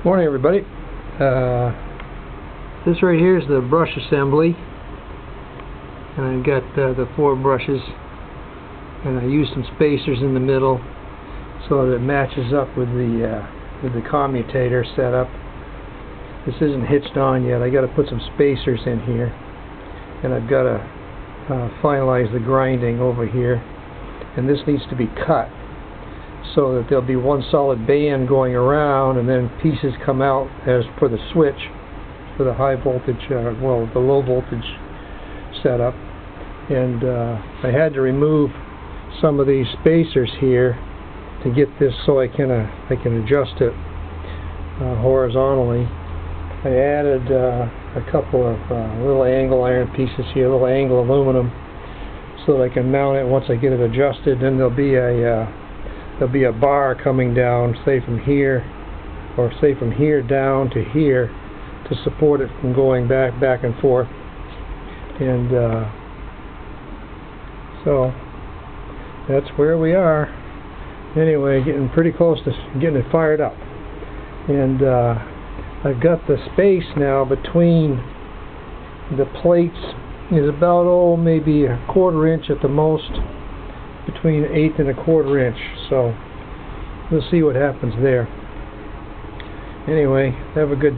Morning, everybody. This right here is the brush assembly, and I've got the 4 brushes, and I use some spacers in the middle so that it matches up with the commutator setup. This isn't hitched on yet. I got to put some spacers in here, and I've got to finalize the grinding over here, and this needs to be cut so that there'll be one solid band going around, and then pieces come out as for the switch for the high voltage, the low voltage setup. And I had to remove some of these spacers here to get this so I can adjust it horizontally. I added a couple of little angle iron pieces here, little angle aluminum, so that I can mount it once I get it adjusted. Then there'll be a bar coming down, say from here, or say from here down to here, to support it from going back and forth. And so that's where we are. Anyway, getting pretty close to getting it fired up. And I've got the space now between the plates is about, maybe a 1/4 inch at the most, between 1/8 and a 1/4 inch. So we'll see what happens there. Anyway, have a good